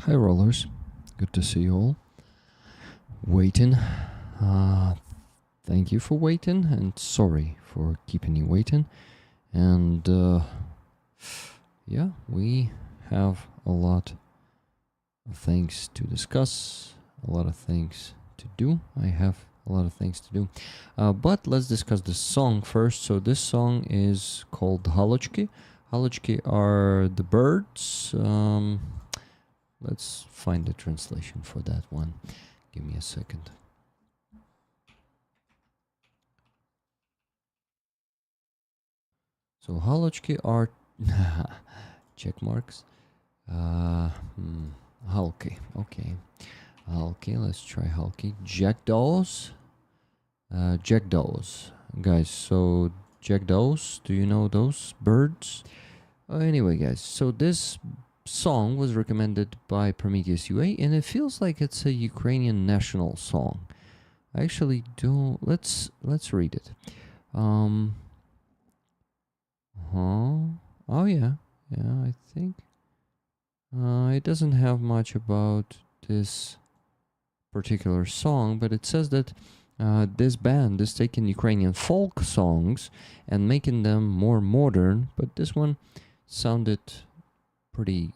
Hi, rollers. Good to see you all. Waiting. Uh, Thank you for waiting, and sorry for keeping you waiting. And yeah, we have a lot of things to discuss, a lot of things to do. I have a lot of things to do. But let's discuss the song first. So this song is called Halochki. Halochki are the birds. Let's find the translation for that one. Give me a second. So Halochki are check marks. Halki. Okay. Halki. Let's try Halki. Jackdaws. Jackdaws. Guys, so jackdaws, do you know those birds? Anyway, guys, so this song was recommended by Prometheus UA, and it feels like it's a Ukrainian national song. I actually don't. Let's read it. Oh yeah, I think it doesn't have much about this particular song, but it says that this band is taking Ukrainian folk songs and making them more modern, but this one sounded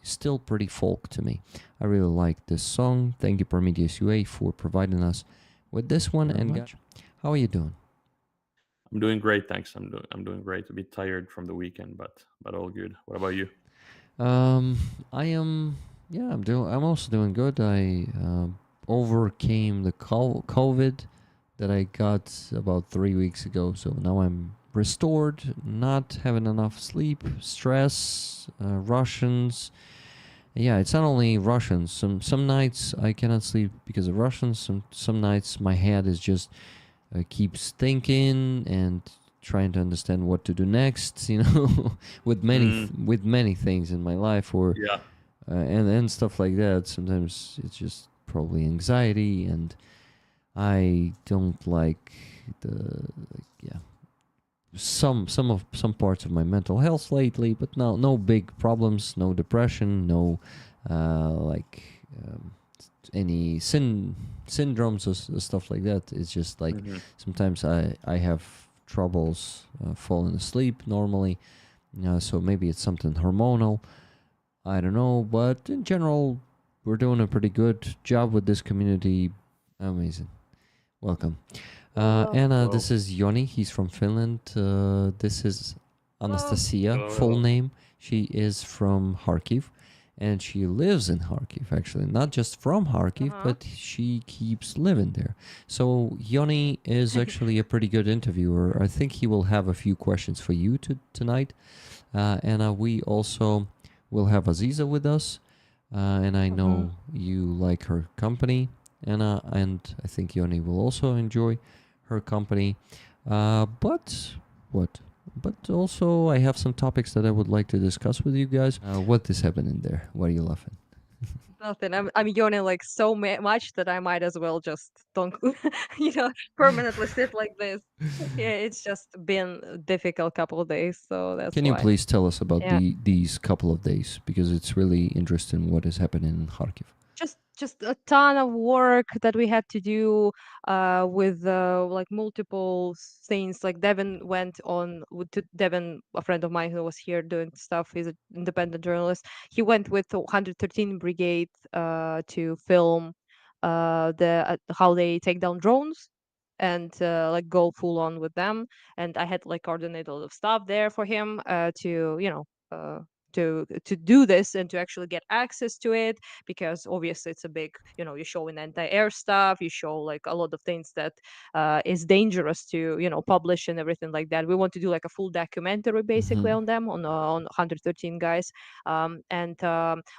still pretty folk to me. I really like this song. Thank you, Prometheus UA, for providing us with this one. Very And much. how are you doing? I'm doing great, thanks. I'm doing great. A bit tired from the weekend, but all good. What about you? I am. Yeah, I'm also doing good. I overcame the COVID that I got about 3 weeks ago, so now I'm restored. Not having enough sleep, stress, Russians. Yeah, it's not only Russians. Some nights I cannot sleep because of Russians. Some nights my head is just keeps thinking and trying to understand what to do next. With many things in my life, or Yeah. and stuff like that. Sometimes it's just probably anxiety, and I don't like yeah, some parts of my mental health lately, but no big problems, no depression, no like any syndromes or stuff like that. It's just like hmm sometimes I have troubles falling asleep normally, so maybe it's something hormonal. I don't know, but in general, we're doing a pretty good job with this community. Amazing. Welcome. Hello. Anna, Hello. this is Yoni. He's from Finland. This is Hello. Anastasia, Hello. full Hello. name. She is from Kharkiv, and she lives in Kharkiv, actually. Not just from Kharkiv, Uh-huh. but she keeps living there. So Yoni is actually a pretty good interviewer. I think he will have a few questions for you tonight. Anna, we also will have Aziza with us, and I know you like her company, Anna, and I think Yoni will also enjoy her company. But what? But also, I have some topics that I would like to discuss with you guys. What is happening there? What are you laughing? Nothing. I'm yawning like so much that I might as well just don't, permanently sit like this. Yeah, it's just been a difficult couple of days, so that's Can you why. please tell us about Yeah. these couple of days, because it's really interesting what is happening in Kharkiv. Just a ton of work that we had to do with like multiple things. Like Devin went on with Devin, a friend of mine who was here doing stuff. He's an independent journalist. He went with the 113 Brigade to film the how they take down drones and like go full on with them. And I had like coordinated a lot of stuff there for him to to do this and to actually get access to it, because obviously it's a big, you show in anti-air stuff, you show like a lot of things that is dangerous to publish and everything like that. We want to do like a full documentary basically on them, on 113 guys. And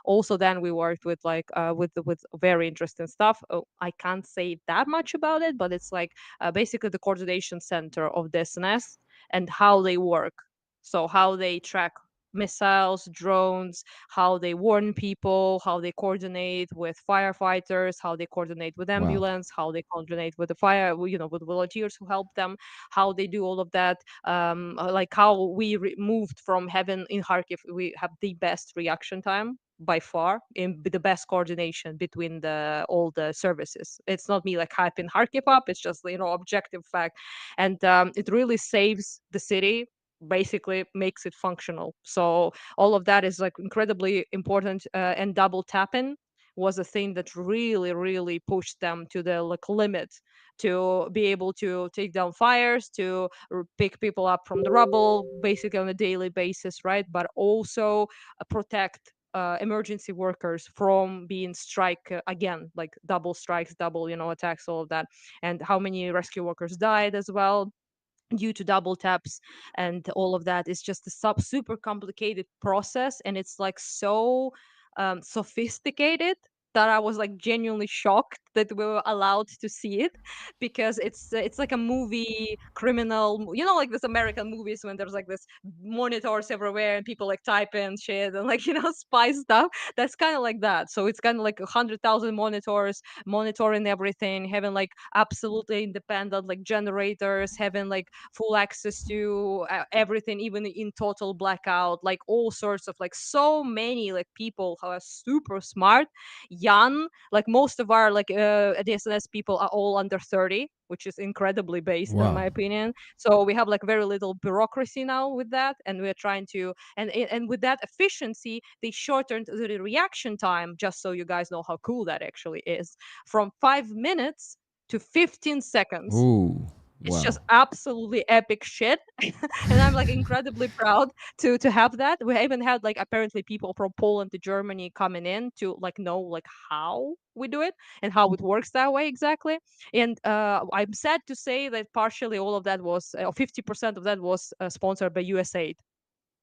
Also then we worked with like with very interesting stuff. I can't say that much about it, but it's like basically the coordination center of the SNS and how they work, so how they track missiles, drones, how they warn people, how they coordinate with firefighters, how they coordinate with Wow. ambulance, how they coordinate with the fire, with volunteers who help them, how they do all of that. Like how we moved from heaven in Kharkiv, we have the best reaction time by far in the best coordination between the all the services. It's not me like hyping Kharkiv up, it's just objective fact. And it really saves the city, basically makes it functional. So all of that is like incredibly important. And double tapping was a thing that really really pushed them to the like limit to be able to take down fires, to pick people up from the rubble basically on a daily basis, right? But also protect emergency workers from being strike again, like double strikes, double attacks, all of that. And how many rescue workers died as well due to double taps and all of that. Is just a super complicated process, and it's like so sophisticated that I was like genuinely shocked that we were allowed to see it, because it's like a movie criminal, like this American movies when there's like this monitors everywhere and people like type in shit and like spy stuff. That's kind of like that. So it's kind of like 100,000 monitors monitoring everything, having like absolutely independent like generators, having like full access to everything, even in total blackout, like all sorts of like so many like people who are super smart, young. Like most of our like DSNS people are all under 30, which is incredibly based in my Wow. opinion. So we have like very little bureaucracy now with that, and we're trying to and with that efficiency, they shortened the reaction time. Just so you guys know how cool that actually is, from 5 minutes to 15 seconds. Ooh. It's just Wow. absolutely epic shit. And I'm like incredibly proud to have that. We even had like apparently people from Poland to Germany coming in to like know like how we do it and how it works that way exactly. And I'm sad to say that partially all of that was 50% of that was sponsored by USAID,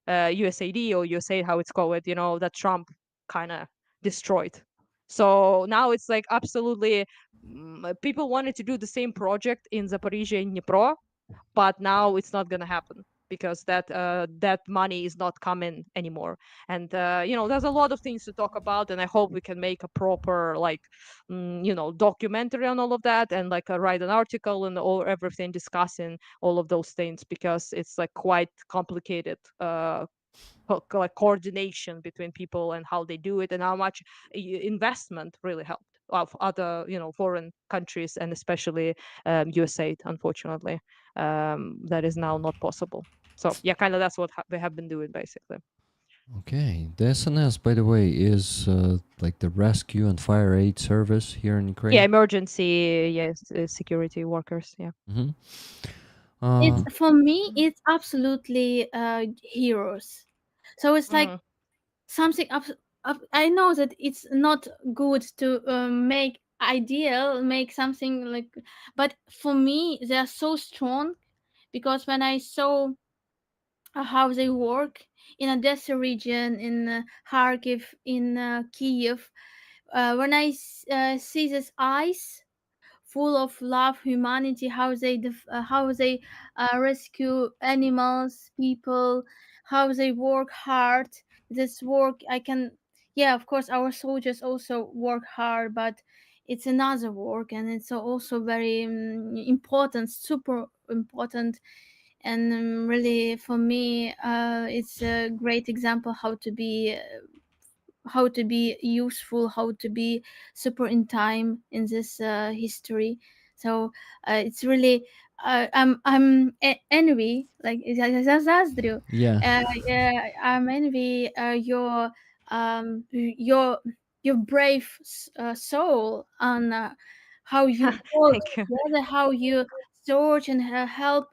USAID or USAID, how it's called, that Trump kind of destroyed. So now it's like absolutely, people wanted to do the same project in Zaporizhia and Dnipro, but now it's not going to happen because that money is not coming anymore. And there's a lot of things to talk about, and I hope we can make a proper like documentary on all of that, and like write an article and all everything discussing all of those things, because it's like quite complicated like coordination between people and how they do it, and how much investment really helped of other foreign countries, and especially USAID. Unfortunately, that is now not possible. So yeah, kind of that's what they have been doing basically. Okay. The SNS, by the way, is like the rescue and fire aid service here in Yeah, Ukraine. emergency, yes, security workers. Yeah. Mm-hmm. It's Uh, for me, it's absolutely heroes. So it's like Mm. something I know that it's not good to make ideal, make something like, but for me, they are so strong because when I saw how they work in Odessa region, in Kharkiv, in Kiev, when I see this eyes full of love, humanity, how they rescue animals, people, how they work hard. This work, I can, yeah, of course, our soldiers also work hard, but it's another work, and it's also very important, super important, and really for me, it's a great example how to be useful, how to be super in time in this history. So it's really envy, like заздрю. yeah. Yeah, I'm envy your brave soul on how you work Thank you. together, how you search and help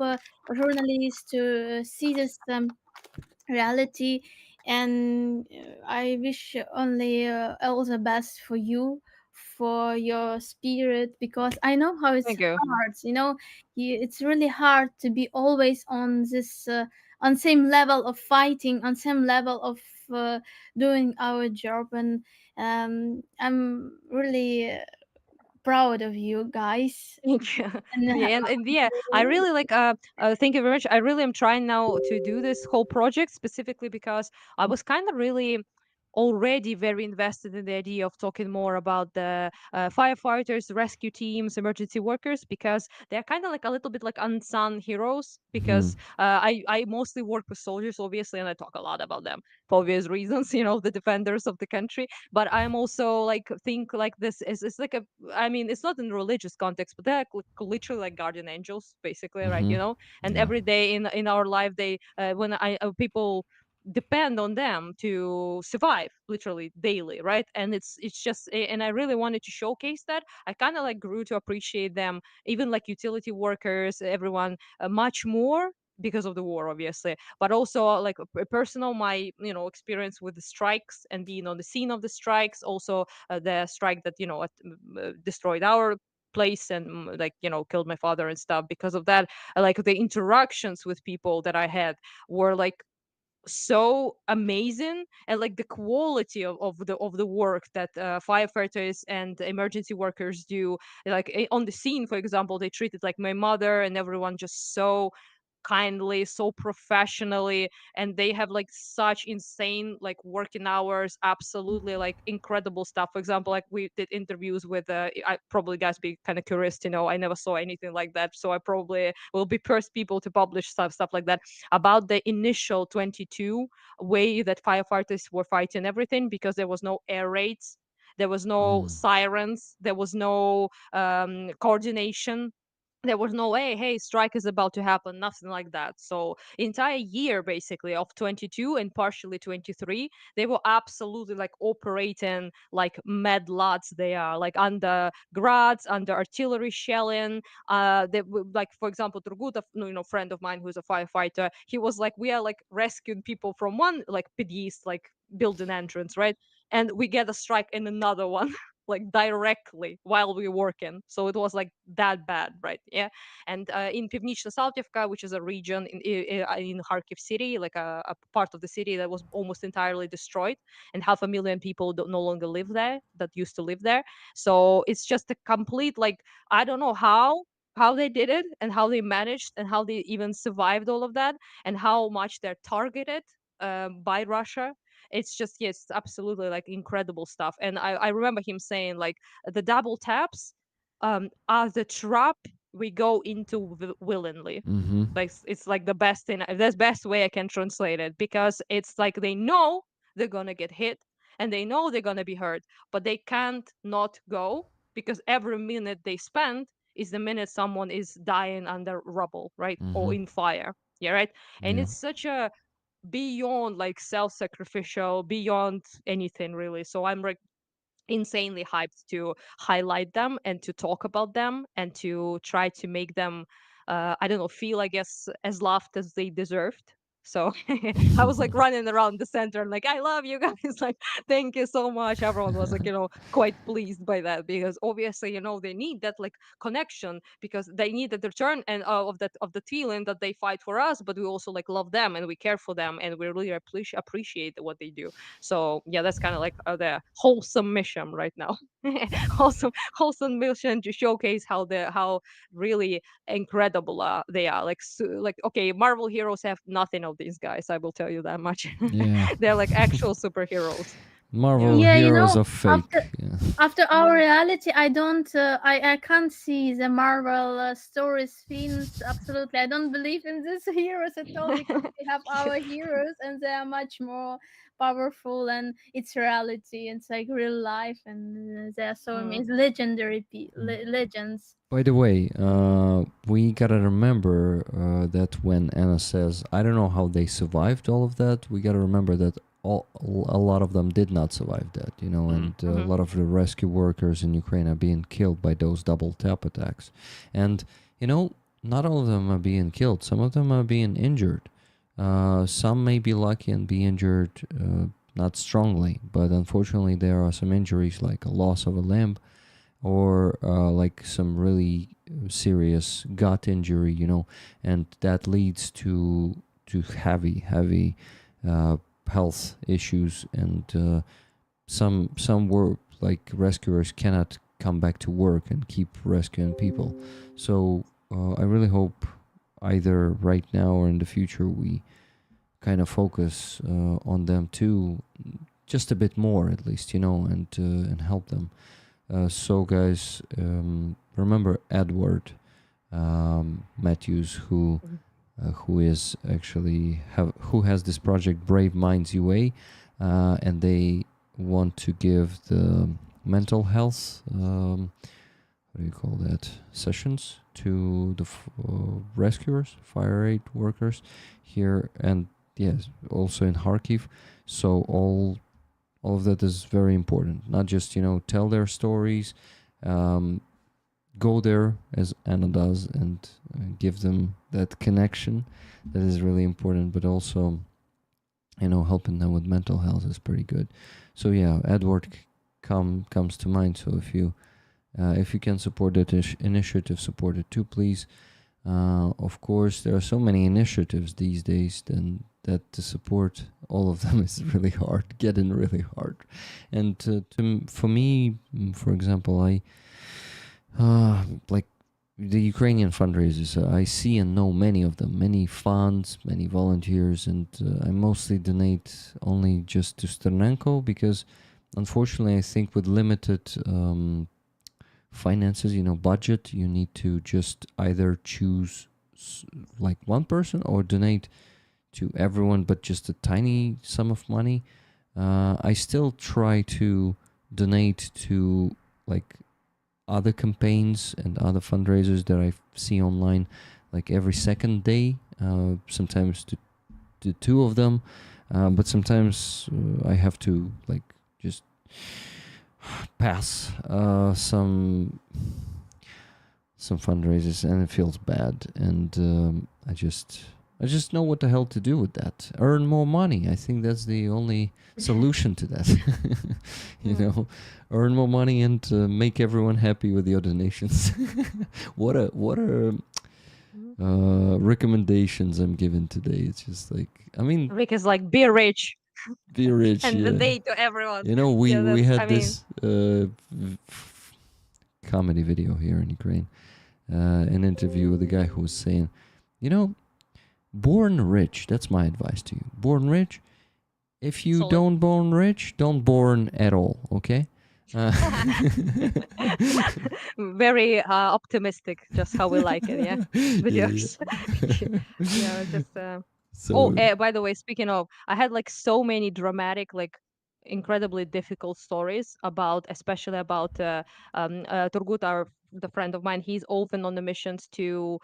journalists to see this reality. And I wish only all the best for you, for your spirit, because I know how it's Thank you. hard, it's really hard to be always on this on same level of fighting, on same level of doing our job. And I'm really proud of you guys. Thank you. And Yeah, and yeah, I really like thank you very much. I really am trying now to do this whole project specifically because I was kind of really already very invested in the idea of talking more about the firefighters, rescue teams, emergency workers because they're kind of like a little bit like unsung heroes Hmm. because I mostly work with soldiers obviously and I talk a lot about them for obvious reasons, you know, the defenders of the country, but I'm also like think like this is it's like a I mean, it's not in religious context, but they're literally like guardian angels, basically, right? Hmm. You know, and Yeah. every day in our life, they when I people depend on them to survive literally daily, right? And it's just and I really wanted to showcase that. I kind of like grew to appreciate them, even like utility workers, everyone much more because of the war obviously, but also like a personal my experience with the strikes and being on the scene of the strikes, also the strike that destroyed our place and like killed my father and stuff. Because of that, like the interactions with people that I had were like so amazing, and like the quality of the work that firefighters and emergency workers do, like on the scene, for example, they treated like my mother and everyone just so kindly, so professionally, and they have like such insane like working hours, absolutely like incredible stuff. For example, like we did interviews with I probably guys be kind of curious to know, I never saw anything like that, so I probably will be first people to publish stuff like that about the initial 22 way that firefighters were fighting everything, because there was no air raids, there was no Mm. sirens, there was no coordination, there was no way, hey, strike is about to happen, nothing like that. So entire year basically of 22 and partially 23, they were absolutely like operating like mad lads. They are like under grads, under artillery shelling. Like for example, Turgut, friend of mine who's a firefighter, he was like, we are like rescuing people from one like pedist like building entrance, right? And we get a strike in another one like directly while we were working. So it was like that bad, right? Yeah. And in Pivnichna-Saltivka, which is a region in Kharkiv city, like a part of the city that was almost entirely destroyed, and 500,000 people no longer live there that used to live there. So it's just a complete like I don't know how they did it and how they managed and how they even survived all of that and how much they're targeted by Russia. It's just yes, absolutely like incredible stuff. And I remember him saying like the double taps are the trap we go into willingly. Mm-hmm. Like it's like the best thing, the best way I can translate it, because it's like they know they're gonna get hit and they know they're gonna be hurt, but they can't not go, because every minute they spend is the minute someone is dying under rubble, right? Or Mm-hmm. in fire. Yeah, right. And Yeah. it's such a beyond like self-sacrificial, beyond anything really. So I'm like insanely hyped to highlight them and to talk about them and to try to make them I don't know, feel I guess as loved as they deserved. So I was like running around the center and like, I love you guys, like thank you so much. Everyone was like, quite pleased by that, because obviously, they need that like connection, because they need the return and of the feeling that they fight for us, but we also like love them and we care for them and we really appreciate what they do. So yeah, that's kind of like the wholesome mission right now. wholesome mission to showcase how really incredible they are. Like like okay, Marvel heroes have nothing of these guys. I will tell you that much. Yeah. They're like actual superheroes. Yeah. Marvel yeah, heroes are fake. after Yeah. after our Yeah. reality, I don't I can't see the Marvel stories, films. Absolutely, I don't believe in these heroes at all, because we have our heroes and they are much more powerful, and it's reality, it's like real life, and they are so Mm. amazing, legendary Mm. legends. By the way, we gotta remember that when Anna says, "I don't know how they survived all of that," we gotta remember that a lot of them did not survive that, and a Mhm. lot of the rescue workers in Ukraine are being killed by those double tap attacks, and not all of them are being killed. Some of them are being injured. Some may be lucky and be injured not strongly, but unfortunately there are some injuries like a loss of a limb or like some really serious gut injury, and that leads to heavy health issues, and some were like rescuers cannot come back to work and keep rescuing people. So I really hope either right now or in the future we kind of focus on them too, just a bit more at least, and help them. So guys, remember Edward Matthews, who is actually who has this project Brave Minds UA, and they want to give the mental health what do you call that, sessions to the rescuers, fire aid workers here, and yes, also in Kharkiv. So all of that is very important. Not just tell their stories, go there as Anna does, and give them that connection. That is really important. But also, helping them with mental health is pretty good. So yeah, Edward comes to mind. So if you can support that initiative, support it too, please. Of course, there are so many initiatives these days, then that to support all of them is really hard, getting really hard. And for me, for example, I like the Ukrainian fundraisers. I see and know many of them, many funds, many volunteers, and I mostly donate only just to Sternenko because, unfortunately, I think with limited finances, budget, you need to just either choose like one person or donate to everyone, but just a tiny sum of money. I still try to donate to like other campaigns and other fundraisers that I see online, like every second day, sometimes to two of them, but sometimes I have to like just pass some fundraisers, and it feels bad, and I just know what the hell to do with that. Earn more money. I think that's the only solution to that. Earn more money and make everyone happy with your donations. what a recommendations I'm giving today. It's just like, I mean, Rick is like, be rich be rich. and Yeah. donate to everyone. We had this comedy video here in Ukraine, an interview with a guy who was saying, born rich. That's my advice to you. Born rich. If you Solid. don't born rich, don't born at all. Okay. Very optimistic, just how we like it. Yeah, with Yeah, jokes. Just. So By the way, speaking of, I had like so many dramatic, like incredibly difficult stories about, especially about Turgut, the friend of mine. He's often on the missions to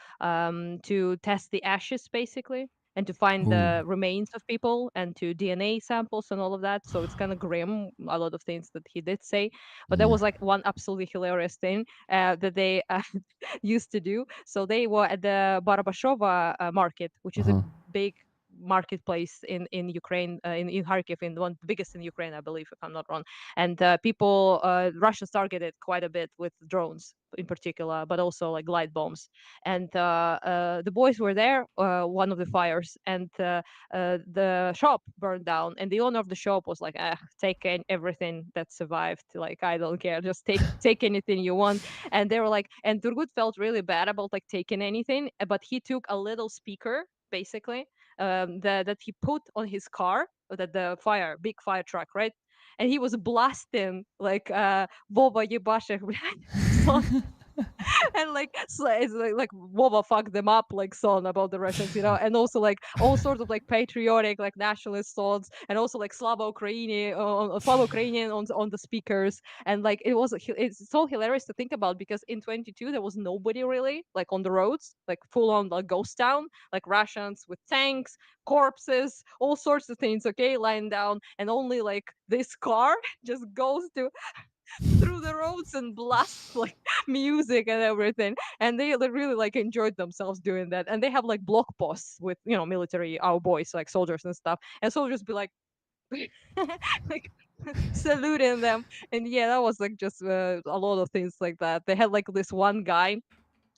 test the ashes, basically, and to find the remains of people and to DNA samples and all of that. So it's kind of grim, a lot of things that he did say. But there was like one absolutely hilarious thing that they used to do. So they were at the Barabashova market, which is a big marketplace in Ukraine, in Kharkiv, in one the biggest in Ukraine, I believe, if I'm not wrong. And people, Russians targeted quite a bit with drones in particular, but also like glide bombs. And the boys were there, one of the fires, and the shop burned down. And the owner of the shop was like, take everything that survived. Like, I don't care, just take anything you want. And they were like, and Turgut felt really bad about like taking anything, but he took a little speaker, basically, that he put on his car, that the big fire truck, right? And he was blasting like Vova Yebashech song. And like, so it's like Vova fucked them up like song about the Russians, and also like all sorts of like patriotic, like nationalist songs, and also like Slava Ukrainian on the speakers. And like it's so hilarious to think about, because in 22 there was nobody really like on the roads, like full on like ghost town, like Russians with tanks, corpses, all sorts of things, okay, lying down, and only like this car just goes through the roads and blasts like music and everything. And they really like enjoyed themselves doing that. And they have like block posts with military, our boys, like soldiers and stuff, and soldiers be like like saluting them. And yeah, that was like just a lot of things like that. They had like this one guy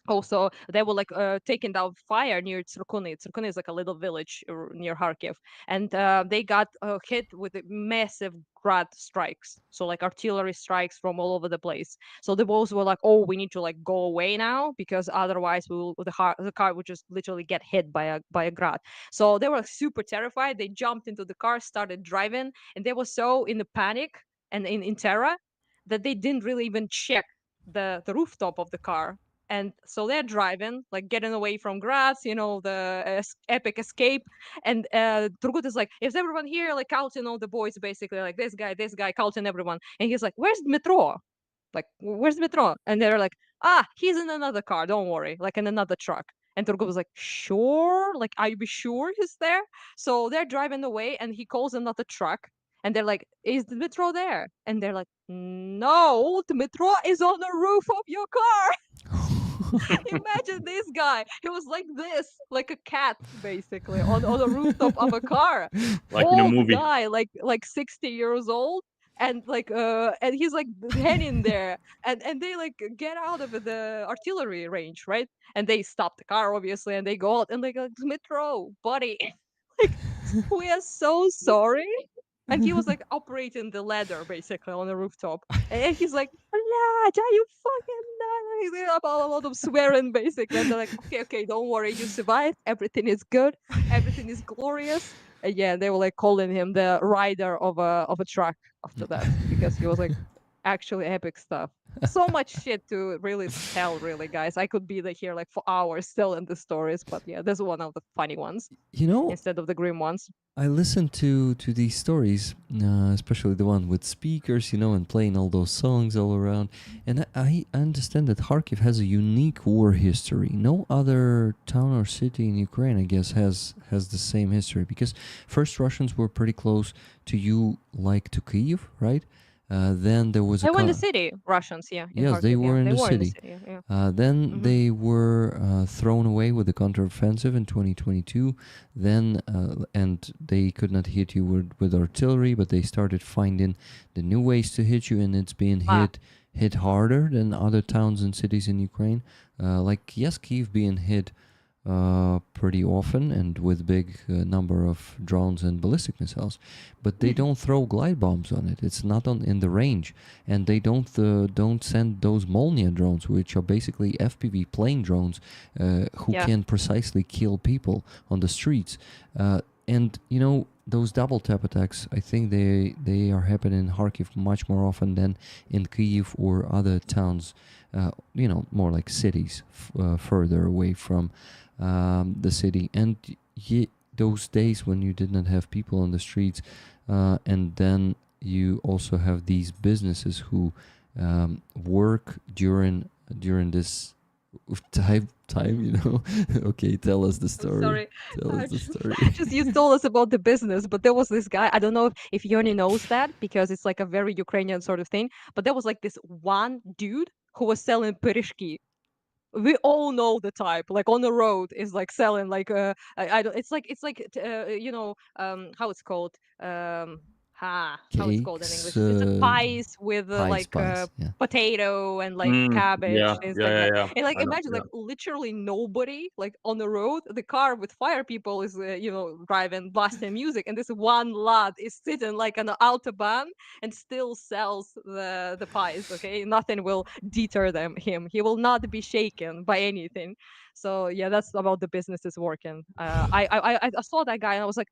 also they were like taking down fire near Tsirkuni. Tsirkuni is like a little village near Kharkiv, and they got hit with massive grad strikes, so like artillery strikes from all over the place. So the boys were like, "Oh, we need to like go away now because otherwise we will the car would just literally get hit by a grad." So they were super terrified. They jumped into the car, started driving, and they were so in the panic and in terror that they didn't really even check the rooftop of the car. And so they're driving, like getting away from grass, the epic escape. And Turgut is like, is everyone here? Like counting all the boys, basically, like this guy, counting everyone. And he's like, where's Metro? Like, where's Metro? And they're like, he's in another car. Don't worry, like in another truck. And Turgut was like, sure? Like, are you be sure he's there? So they're driving away, and he calls another truck. And they're like, is the Metro there? And they're like, no, the Metro is on the roof of your car. Imagine this guy. He was like this, like a cat, basically, on the rooftop of a car. Like in a Old movie. guy, like 60 years old. And and he's like hanging there, and they like get out of the artillery range, right? And they stop the car, obviously, and they go out and they go, Metro, buddy, like we are so sorry. And he was like operating the ladder basically on the rooftop. And he's like, Lad, are you fucking nuts? He's about a lot of swearing basically. And they're like, okay, don't worry, you survived. Everything is good. Everything is glorious. And yeah, they were like calling him the rider of a truck after that because he was like actually epic stuff. So much shit to really tell, really, guys. I could be here like for hours telling the stories, but yeah, this is one of the funny ones You know, instead of the grim ones. I listened to these stories, especially the one with speakers, and playing all those songs all around. And I understand that Kharkiv has a unique war history. No other town or city in Ukraine, I guess, has the same history. Because first Russians were pretty close to you, like to Kyiv, right? Then there was a They were in the city, Russians, yeah. In Yes, they Kharkiv, were yeah. in They the were in the city. city, yeah. Then Mhm. they were thrown away with the counteroffensive in 2022. Then and they could not hit you with artillery, but they started finding the new ways to hit you, and it's being Ah. hit harder than other towns and cities in Ukraine. Like yes, Kyiv being hit pretty often and with big number of drones and ballistic missiles, but they don't throw glide bombs on it. It's not on in the range, and they don't send those Molnia drones, which are basically FPV plane drones, who Yeah. can precisely kill people on the streets. And those double tap attacks, I think they are happening in Kharkiv much more often than in Kyiv or other towns. More like cities further away from the city. And those days when you did not have people on the streets, and then you also have these businesses who work during this time. Okay, tell us the story. Sorry. Tell us the story. Just you told us about the business, but there was this guy. I don't know if Yoni knows that because it's like a very Ukrainian sort of thing. But there was like this one dude who was selling pyrishki. We all know the type, like on the road is like selling like I don't. How it's called how it's called in English. Cakes, It's a pies with pies, yeah. potato and like Mm, cabbage, yeah, things yeah, like yeah, that. yeah. And like I know, imagine yeah. like literally nobody like on the road. The car with fire people is driving, blasting music, and this one lad is sitting like on the autobahn and still sells the pies. Okay, nothing will deter him. He will not be shaken by anything. So yeah, that's about the business is working. I saw that guy and I was like,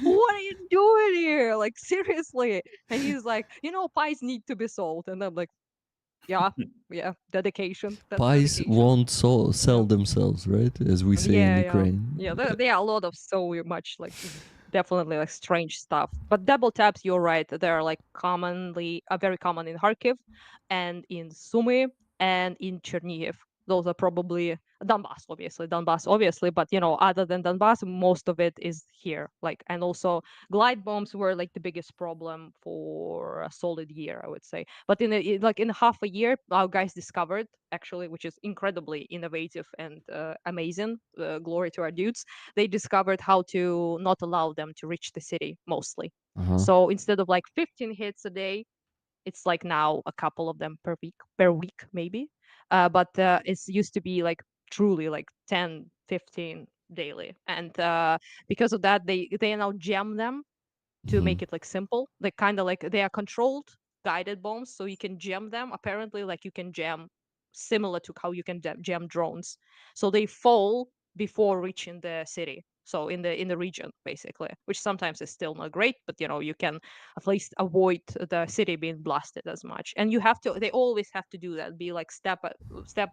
what are you doing here? Like seriously? And he's like, pies need to be sold. And I'm like, yeah, dedication. That's Pies dedication. won't sell themselves, right? As we say in Yeah, Ukraine. yeah. There are a lot of so much like definitely like strange stuff. But double taps, you're right. They're like very common in Kharkiv and in Sumy and in Chernihiv. Those are probably Donbass, obviously, but other than Donbass, most of it is here. Like, and also glide bombs were like the biggest problem for a solid year, I would say. But in half a year, our guys discovered actually, which is incredibly innovative and amazing. Glory to our dudes. They discovered how to not allow them to reach the city mostly. Uh-huh. So instead of like 15 hits a day, it's like now a couple of them per week maybe. but it's used to be like truly like 10, 15 daily, and because of that, they now jam them to Mhm. make it like simple, like kind of like they are controlled guided bombs, so you can jam them apparently like you can jam similar to how you can jam drones, so they fall before reaching the city, so in the region basically, which sometimes is still not great, but you can at least avoid the city being blasted as much. And they always have to do that, be like step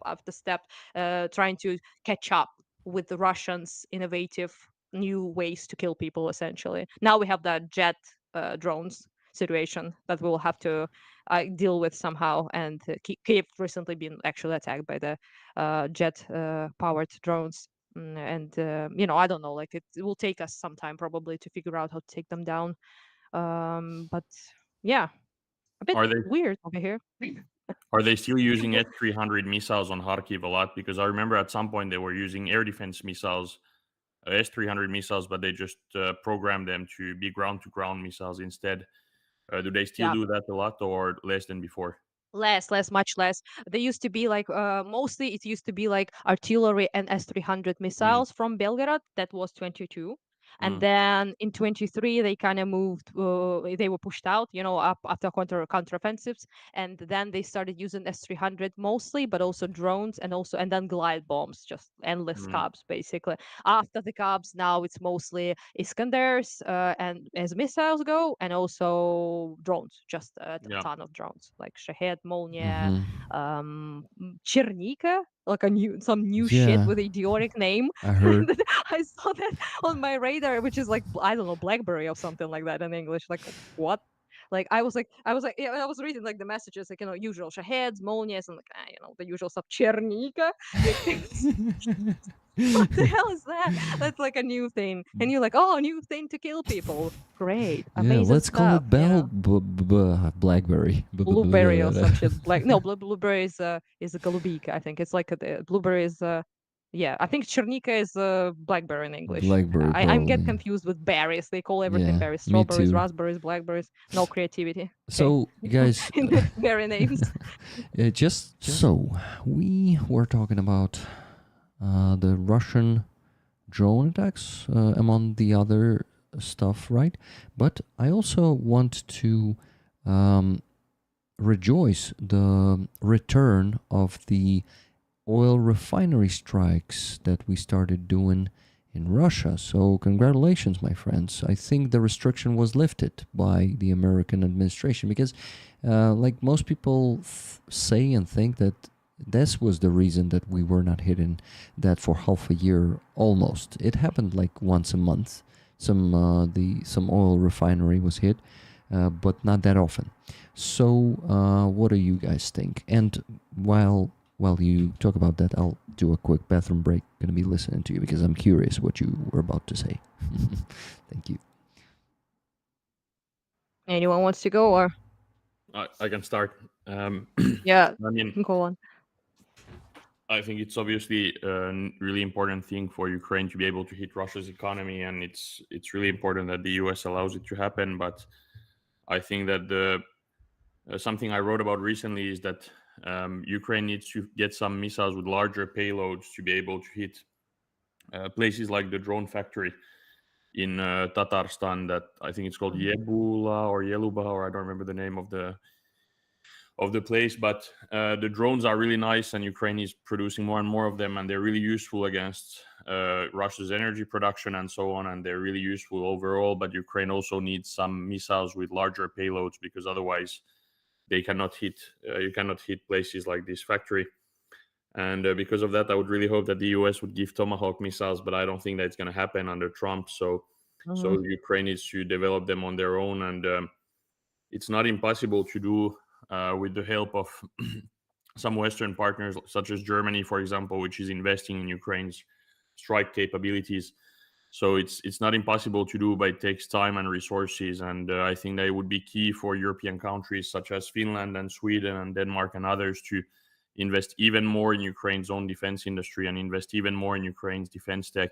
after step, trying to catch up with the Russians innovative new ways to kill people. Essentially, now we have that jet drones situation that we'll have to deal with somehow. And Kiev recently been actually attacked by the jet powered drones. And I don't know, like it will take us some time probably to figure out how to take them down. But yeah, a bit Are they weird over here. are they still using S-300 missiles on Kharkiv a lot? Because I remember at some point they were using air defense missiles, S-300 missiles, but they just programmed them to be ground-to-ground missiles instead. Do they still Yeah. do that a lot or less than before? Less, much less. They used to be like mostly it used to be like artillery and S-300 Mm, missiles from Belgorod. That was 22. And mm, then in 23 they kind of moved, they were pushed out, up after counteroffensives, and then they started using S-300 mostly, but also drones, and then glide bombs, just endless mm. cubs basically. After the cubs, now it's mostly Iskanders, and as missiles go, and also drones, just a Yeah. ton of drones like Shahed, Molnia, Mhm. Chernika, like some new shit Yeah, with idiotic name. I heard. I saw that on my radar, which is like I don't know, BlackBerry or something like that in English. Like what? Like I was like, yeah, I was reading like the messages, like usual Shaheds, Molnias, and like the usual stuff. Chernika, like what the hell is that? That's like a new thing, and you're like, oh, a new thing to kill people. Great, Yeah, amazing let's call stuff. it Blackberry. Blueberry or some shit. Black no, blueberry is a golubika. I think it's like the blueberry is yeah. I think chernika is blackberry in English. Blackberry, I'm get probably. confused with berries. They call everything Yeah, berries. me Strawberries, too. raspberries, blackberries. No creativity. Okay, So, guys, in the berry names. just so we were talking about the Russian drone attacks, among the other stuff, right? But I also want to um, rejoice the return of the oil refinery strikes that we started doing in Russia. So congratulations, my friends. I think the restriction was lifted by the American administration because, like most people say and think that this was the reason that we were not hitting that for half a year almost. It happened like once a month. Some oil refinery was hit, but not that often. So what do you guys think? And while you talk about that, I'll do a quick bathroom break. Gonna be listening to you because I'm curious what you were about to say. Thank you. Anyone wants to go or I can start. yeah, I mean, go on. I think it's obviously a really important thing for Ukraine to be able to hit Russia's economy, and it's really important that the US allows it to happen. But I think that the something I wrote about recently is that Ukraine needs to get some missiles with larger payloads to be able to hit places like the drone factory in Tatarstan that I think it's called Yebula or Yeluba, or I don't remember the name of the place. But the drones are really nice, and Ukraine is producing more and more of them, and they're really useful against Russia's energy production and so on, and they're really useful overall. But Ukraine also needs some missiles with larger payloads because otherwise they cannot hit. You cannot hit places like this factory. And because of that, I would really hope that the US would give Tomahawk missiles, but I don't think that's going to happen under Trump. So Ukraine needs to develop them on their own, and it's not impossible to do with the help of some Western partners, such as Germany, for example, which is investing in Ukraine's strike capabilities. So it's not impossible to do, but it takes time and resources. And I think that it would be key for European countries such as Finland and Sweden and Denmark and others to invest even more in Ukraine's own defense industry and invest even more in Ukraine's defense tech.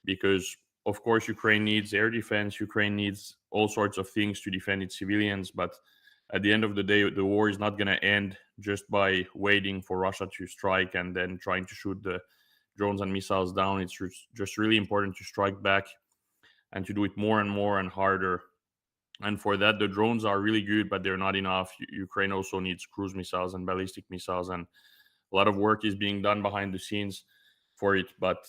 Because, of course, Ukraine needs air defense, Ukraine needs all sorts of things to defend its civilians, but at the end of the day, the war is not going to end just by waiting for Russia to strike and then trying to shoot the drones and missiles down. It's just really important to strike back and to do it more and more and harder. And for that, the drones are really good, but they're not enough. Ukraine also needs cruise missiles and ballistic missiles, and a lot of work is being done behind the scenes for it. But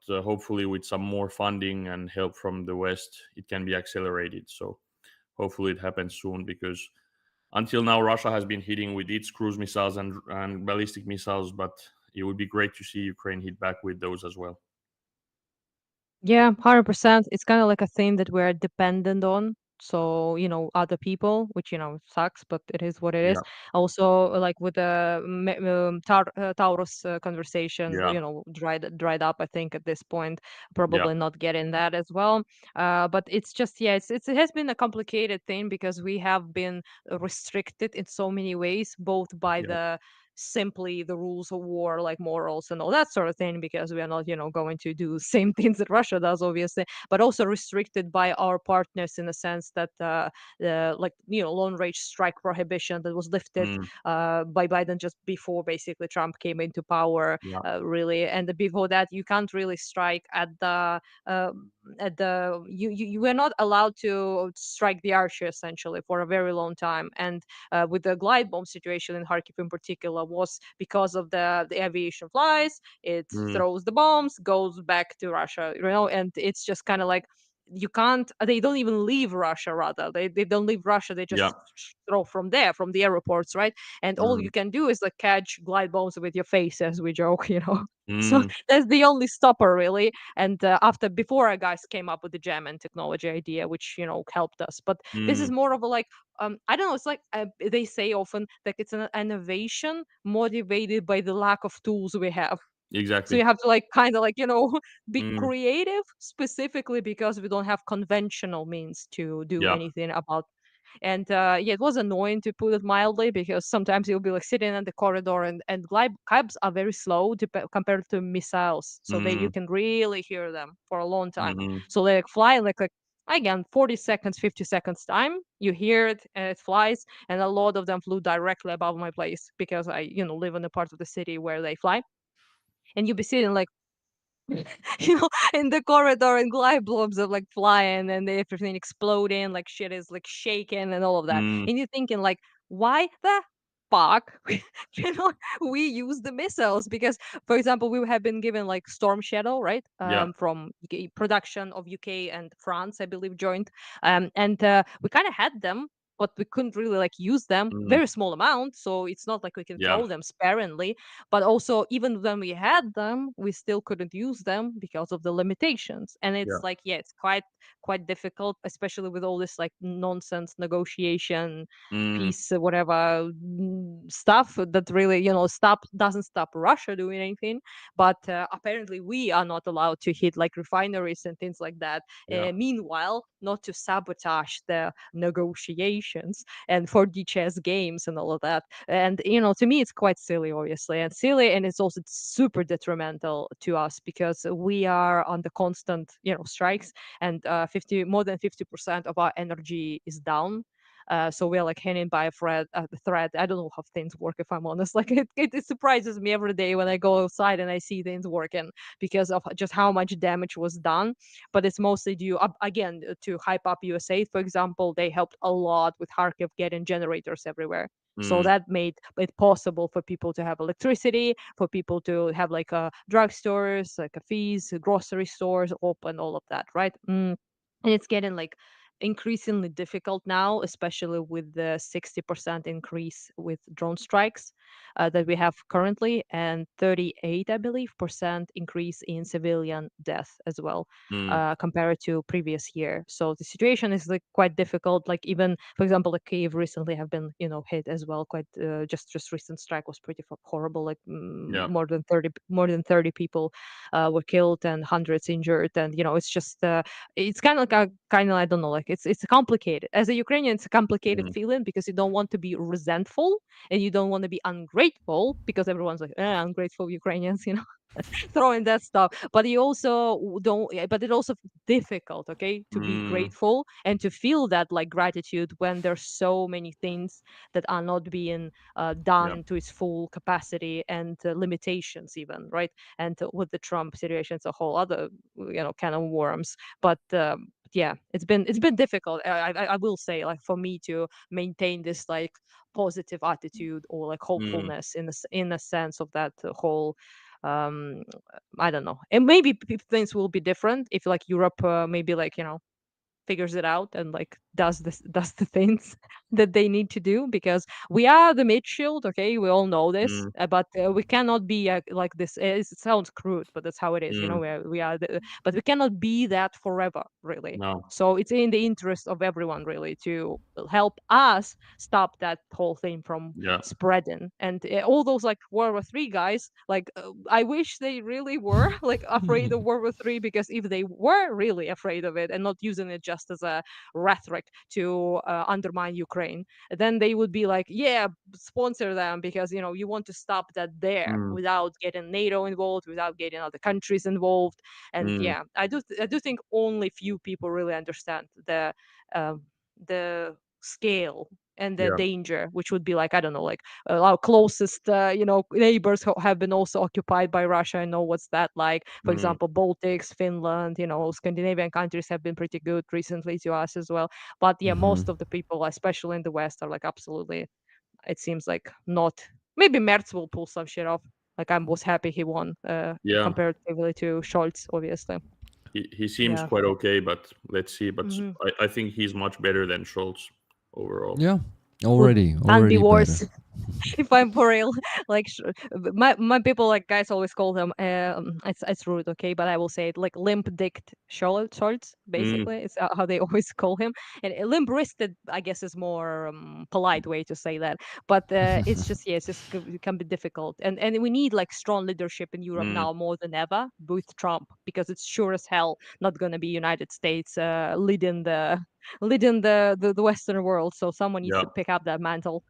hopefully, with some more funding and help from the West, it can be accelerated. So hopefully, it happens soon, because until now, Russia has been hitting with its cruise missiles and ballistic missiles, but it would be great to see Ukraine hit back with those as well. Yeah, 100%. It's kind of like a thing that we're dependent on. So, other people, which, sucks, but it is what it is. Yeah, Also, like with the Taurus conversation, yeah, dried up, I think, at this point, yeah, probably not getting that as well. But it's just, yeah, it has been a complicated thing because we have been restricted in so many ways, both by yeah. the simply the rules of war, like morals and all that sort of thing, because we are not, going to do same things that Russia does, obviously, but also restricted by our partners in the sense that the like long range strike prohibition that was lifted Mm, by Biden just before basically Trump came into power, yeah, really, and before that you can't really strike uh, at the you were not allowed to strike the archer essentially for a very long time, and with the glide bomb situation in Kharkiv in particular was because of the aviation flies. It mm, throws the bombs, goes back to Russia, and it's just kind of like you can't. They don't even leave Russia. Rather, they don't leave Russia. They yeah, just throw from there, from the airports, right? And all mm, you can do is like catch glide bombs with your face, as we joke, So mm, that's the only stopper, really. And before our guys came up with the German technology idea, which helped us, but this is mm. more of a like I don't know. It's like they say often that it's an innovation motivated by the lack of tools we have. So Exactly. you have to like kind of like be Mm, creative specifically because we don't have conventional means to do yeah, anything about. And yeah, it was annoying to put it mildly because sometimes you'll be like sitting in the corridor and glide cabs are very slow compared to missiles, so they you mm, can really hear them for a long time. mhm, So they like fly like again 40 seconds, 50 seconds time. You hear it and it flies, and a lot of them flew directly above my place because I live in a part of the city where they fly, and you'll be sitting like in the corridor and glide blobs are like flying and everything exploding, like shit is like shaking and all of that. mm, And you're thinking like, why the fuck you know we use the missiles? Because for example, we have been given like Storm Shadow, right? yeah, From UK, production of UK and France, I believe, joined. And we kind of had them, but we couldn't really like use them, mm, very small amount, so it's not like we can yeah, throw them sparingly. But also, even when we had them, we still couldn't use them because of the limitations. And it's yeah, like, yeah, it's quite difficult, especially with all this like nonsense negotiation mm, peace, whatever stuff that really stop doesn't stop Russia doing anything. But apparently we are not allowed to hit like refineries and things like that, yeah, meanwhile not to sabotage the negotiations and for the chess games and all of that. And to me it's quite silly, obviously, and silly, and it's also super detrimental to us because we are on the constant strikes, and 50 more than 50% of our energy is down. So we're like hanging by a thread. I don't know how things work, if I'm honest. Like it surprises me every day when I go outside and I see things working because of just how much damage was done. But it's mostly due again to hype up USA. For example, they helped a lot with Kharkiv getting generators everywhere. So mm, that made it possible for people to have electricity, for people to have like drugstores, like cafes, grocery stores open, all of that, right? And it's getting like increasingly difficult now, especially with the 60% increase with drone strikes that we have currently, and 38, I believe, percent increase in civilian death as well, mm, compared to previous year. So the situation is like quite difficult. Like even, for example, like Kyiv recently have been, hit as well. Quite just recent strike was pretty horrible. Like yeah, more than 30 people were killed and hundreds injured, and it's just it's kind of like I don't know, like like it's complicated. As a Ukrainian, it's a complicated Mm, feeling because you don't want to be resentful and you don't want to be ungrateful because everyone's like, ungrateful Ukrainians, throwing that stuff. But you also don't, but it also difficult, okay, to be mm, grateful and to feel that like gratitude when there's so many things that are not being yeah. done to its full capacity and limitations even, right? And with the Trump situation, it's a whole other, can of worms. But yeah, it's been difficult. I will say, like, for me to maintain this like positive attitude or like Mm, hopefulness in a sense of that whole um I don't know. And maybe things will be different if like Europe maybe like figures it out and like does the things that they need to do, because we are the mid shield, okay, we all know this, mm, but we cannot be like this. It sounds crude, but that's how it is, mm, we are but we cannot be that forever, really. no. So it's in the interest of everyone really to help us stop that whole thing from Yeah. spreading. And all those like World War III guys, like I wish they really were like afraid of World War III, because if they were really afraid of it and not using it just as a rhetoric to undermine Ukraine, then they would be like, yeah, sponsor them, because you want to stop that there Mm, without getting NATO involved, without getting other countries involved. And mm, yeah, I do think only few people really understand um, the scale and the yeah. danger, which would be like, I don't know, like our closest neighbors have been also occupied by Russia. I know what's that like. For Mm, example, Baltics, Finland, Scandinavian countries have been pretty good recently to us as well. But yeah, Hmm. most of the people, especially in the West, are like absolutely, it seems like not. Maybe Merz will pull some shit off. Like, I was happy he won yeah. comparatively to Scholz, obviously. He seems Yeah. quite okay, but let's see. But Hmm. I think he's much better than Schultz overall. Yeah, Would can be already better. worse. If I'm for real. Like my people, like guys always call them it's rude, okay, but I will say it like limp dicked shorts. Mm, Basically, it's how they always call him. And limp wristed, I guess, is more polite way to say that. But it's just, yeah, it can be difficult, and we need like strong leadership in Europe mm, now more than ever with Trump, because it's sure as hell not going to be United States leading the Western world. So someone needs yeah. to pick up that mantle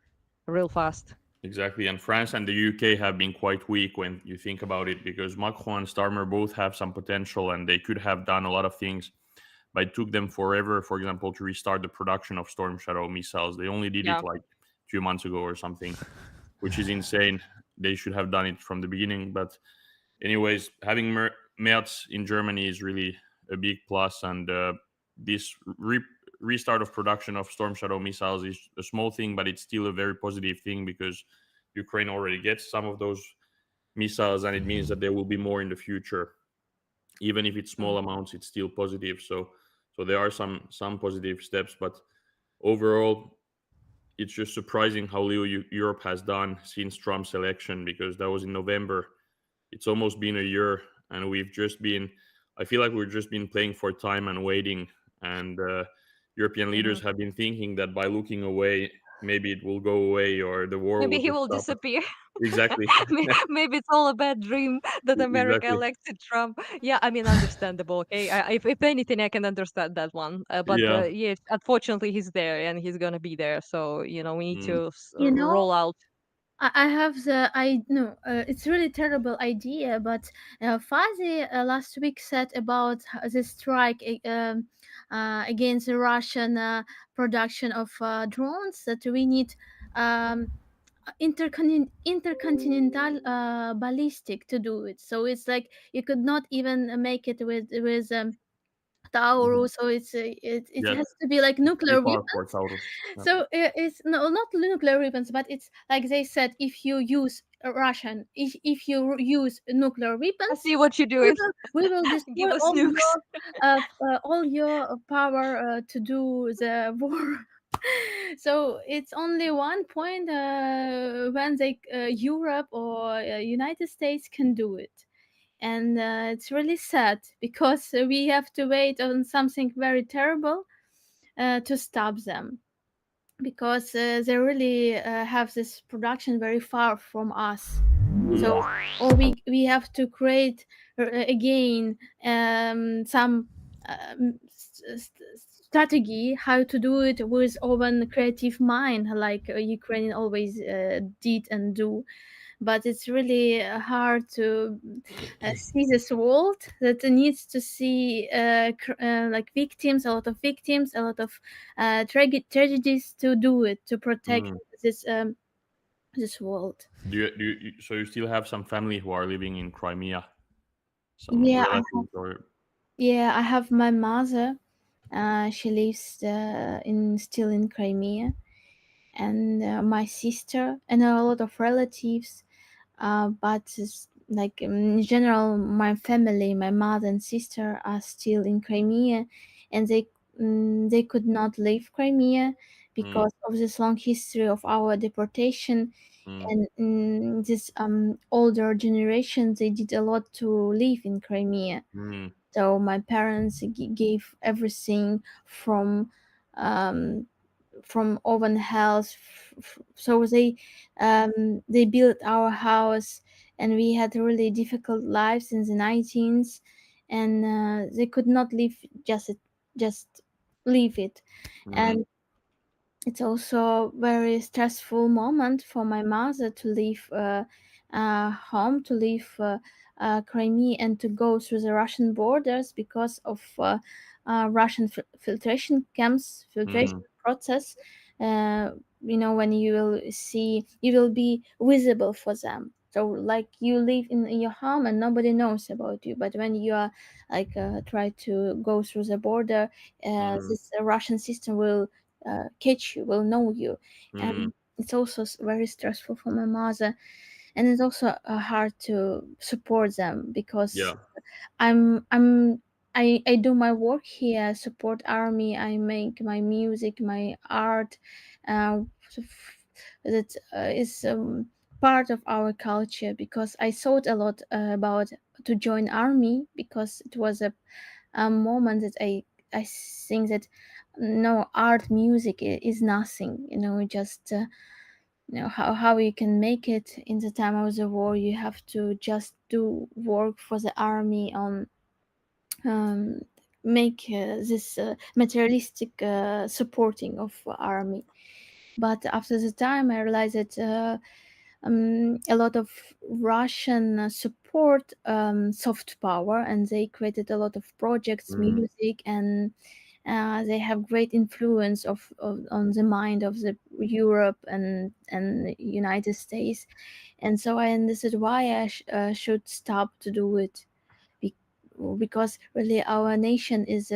real fast. Exactly. And France and the UK have been quite weak when you think about it, because Macron and Starmer both have some potential and they could have done a lot of things, but it took them forever, for example, to restart the production of Storm Shadow missiles. They only did it Yeah. like 2 months ago or something, which is insane. They should have done it from the beginning. But, anyways, having Merz in Germany is really a big plus, and this restart of production of Storm Shadow missiles is a small thing, but it's still a very positive thing, because Ukraine already gets some of those missiles, and it means that there will be more in the future. Even if it's small Mhm. amounts, it's still positive. So there are some positive steps, but overall, it's just surprising how little Europe has done since Trump's election, because that was in November. It's almost been a year, and we've just been. I feel like we've just been playing for time and waiting, and European leaders Mhm. have been thinking that by looking away, maybe it will go away or the war Maybe will he just will stop. disappear. Exactly. Maybe it's all a bad dream that America Exactly. elected Trump. Yeah, I mean, understandable. Okay, if anything, I can understand that one. But Yeah. yeah, unfortunately, he's there and he's gonna be there. So we need Mm, to You know, roll out. I have the I no, it's really terrible idea, but Fazi last week said about the strike against the Russian production of drones, that we need um, intercontinental ballistic to do it. So it's like you could not even make it with mhm. Taurus, so it Yeah. has to be like Too nuclear far for weapons. Taurus. Yeah. So it's no, not nuclear weapons, but it's like they said, if you use if you use nuclear I weapons, see what you're doing. we will Give destroy us nukes. all your power to do the war. So it's only one point when they Europe or United States can do it, and it's really sad because we have to wait on something very terrible to stop them, because they really have this production very far from us. Mm, So, or we have to create again some strategy how to do it with open creative mind, like Ukrainian always did and do. But it's really hard to see this world that needs to see like victims, a lot of victims, a lot of tragedies to do it, to protect Mm. this this world. So you still have some family who are living in Crimea, some Yeah, relatives or? yeah, I have my mother. She lives in still in Crimea, and my sister and a lot of relatives. But like in general, my family, my mother and sister are still in Crimea, and they could not leave Crimea Mm, because of this long history of our deportation. mm, And this older generation, they did a lot to live in Crimea. mm, So my parents gave everything from um, oven house. So they built our house, and we had really difficult lives in the 19th, and they could not live just leave it. mm, And it's also very stressful moment for my mother to leave home, to leave Crimea, and to go through the Russian borders because of Russian filtration camps, filtration mm, process. Uh, when you will see, you will be visible for them. So like you live in your home and nobody knows about you, but when you are like try to go through the border, mm, this Russian system will catch you, will know you. mm. And it's also very stressful for my mother, and it's also hard to support them because Yeah. I do my work here, support army, I make my music, my art, uh, that is part of our culture, because I thought a lot about to join army, because it was a moment that I think that no, art music is nothing, just how you can make it in the time of the war. You have to just do work for the army on um, make this materialistic supporting of army. But after the time I realized that a lot of Russian support soft power, and they created a lot of projects, Mm, music, and they have great influence on the mind of the Europe and the United States. And so I understood why I should stop to do it. Be- because really our nation is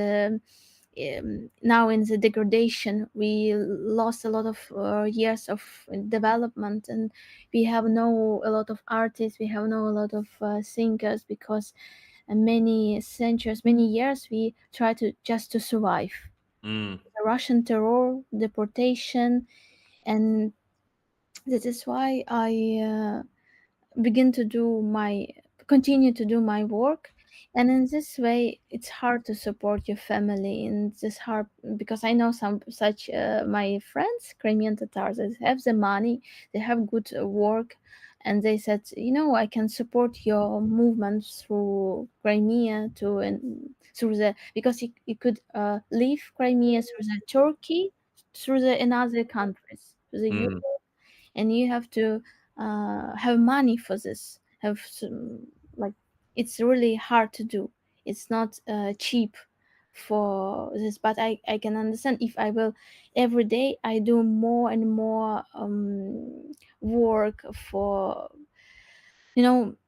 now in the degradation. We lost a lot of years of development, and we have no a lot of artists, we have no a lot of thinkers, because many centuries, many years, we try to just to survive mm, the Russian terror, deportation. And this is why I begin to do my continue to do my work. And in this way it's hard to support your family, and it's hard because I know some such my friends, Crimean Tatars, they have the money, they have good work, and they said, I can support your movement through Crimea to and through the, because you could leave Crimea through the Turkey, through the another countries, to the mm, and you have to have money for this, have some, like, it's really hard to do, it's not cheap for this. But I can understand, if I will every day I do more and more work for,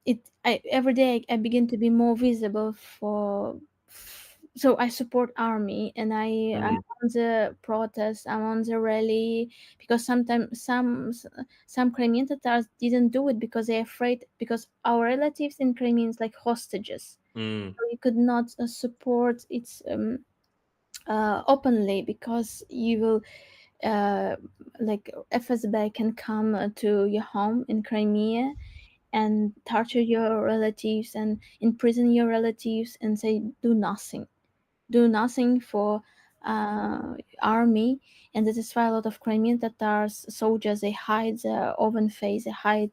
it I every day I begin to be more visible for, so I support army, and I'm mm, on the protest, I'm on the rally, because sometimes some Crimean Tatars didn't do it because they're afraid, because our relatives in Crimea is like hostages, mm, so you could not support it openly, because you will uh, like FSB can come to your home in Crimea and torture your relatives and imprison your relatives and say do nothing for army. And this is why a lot of Crimean Tatars soldiers, they hide their oven face, they hide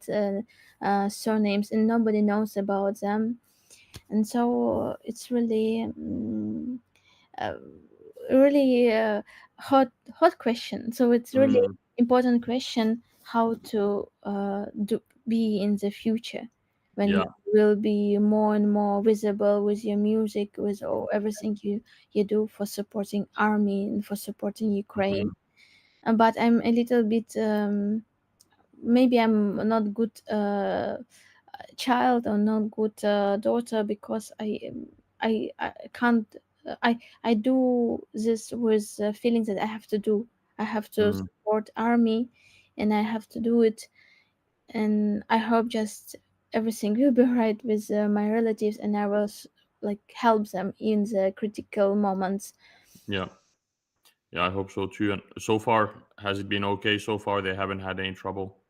surnames, and nobody knows about them. And so it's really uh, really hot question. So it's really Mm, important question how to be in the future when you yeah. will be more and more visible with your music, with all, everything you do for supporting army and for supporting Ukraine. Mm, But I'm a little bit maybe I'm not good child or not good daughter because I can't I do this with feelings that I have to do. I have to mm, support army, and I have to do it. And I hope just everything will be right with my relatives, and I will like help them in the critical moments. yeah. Yeah, I hope so too. And so far, has it been okay so far? They haven't had any trouble.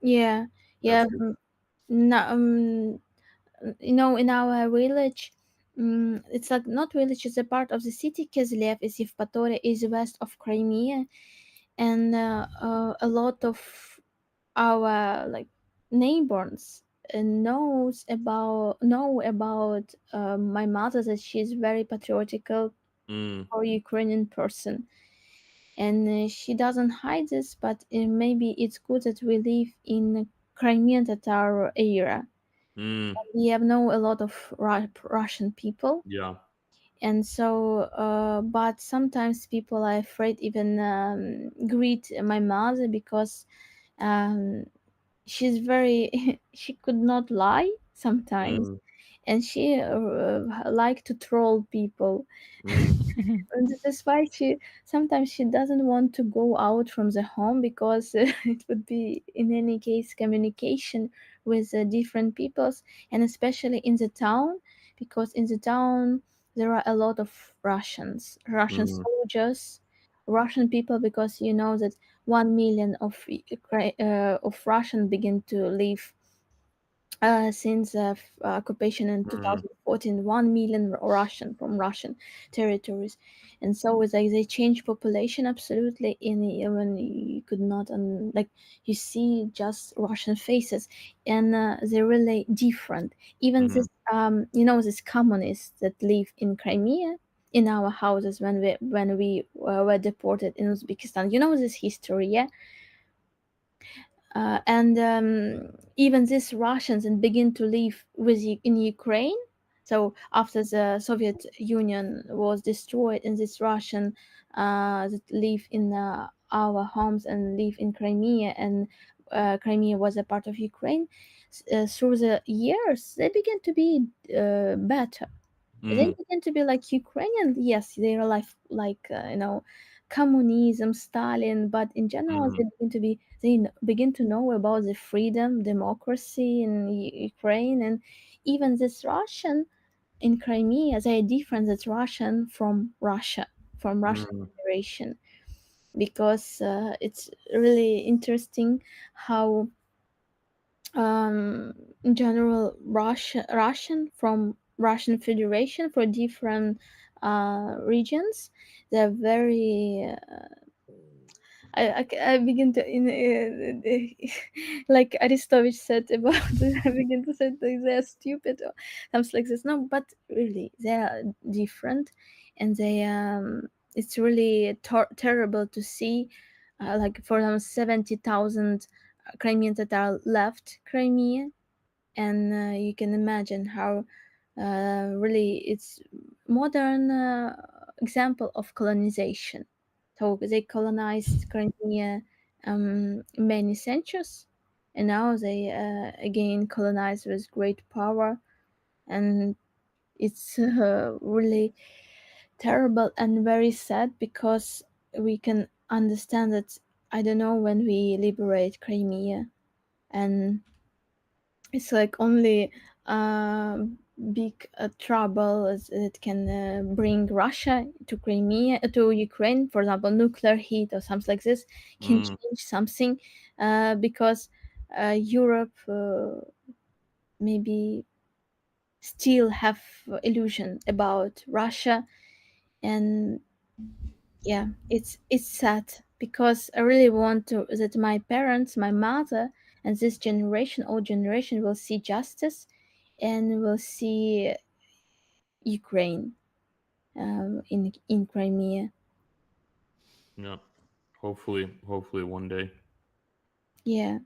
Yeah, That's yeah. good. No, in our village, it's like not village, it's a part of the city. Kislev is Evpatoria, is west of Crimea, and a lot of our like neighbors know about my mother, that she's very patriotical Mm, or Ukrainian person, and she doesn't hide this. But maybe it's good that we live in Crimean Tatar era. mm, We have know a lot of Russian people, yeah. and so but sometimes people are afraid even greet my mother because um, she's very she could not lie sometimes, Mm, and she like to troll people. mm, And this is why she sometimes she doesn't want to go out from the home because it would be in any case communication with different peoples, and especially in the town, because in the town there are a lot of Russian mm, soldiers, Russian people, because you know that 1 million of Russian begin to live since occupation in mm, 2014, 1 million Russian from Russian territories. And so it's like they change population absolutely in when you could not like you see just Russian faces, and they're really different. Even mm, this this communists that live in Crimea in our houses when we were deported in Uzbekistan. You know this history, yeah? And even these Russians and begin to live in Ukraine. So after the Soviet Union was destroyed, and this Russian that live in our homes and live in Crimea, and Crimea was a part of Ukraine. Through the years, they began to be better. They mm, begin to be like Ukrainian. Yes, they are like communism, Stalin, but in general, mm, they begin to know about the freedom, democracy in Ukraine, and even this Russian in Crimea. They are different. That's Russian from Russia, from Russian mm, Federation, because it's really interesting how in general Russian from Russian Federation for different regions. They're very I begin to like Aristovich said about I begin to say that they're stupid or something like this. No, but really they are different, and they it's really terrible to see like for them 70,000 Crimeans that are left Crimea, and you can imagine how really it's modern example of colonization. So they colonized Crimea many centuries, and now they again colonize with great power, and it's really terrible and very sad because we can understand that I don't know when we liberate Crimea, and it's like only uh, big trouble that can bring Russia to Crimea to Ukraine, for example, nuclear heat or something like this can mm, change something because Europe maybe still have illusion about Russia, and yeah, it's sad because I really want to that my parents, my mother, and this generation, old generation, will see justice and will see Ukraine. in Crimea. Yeah. Hopefully one day. Yeah.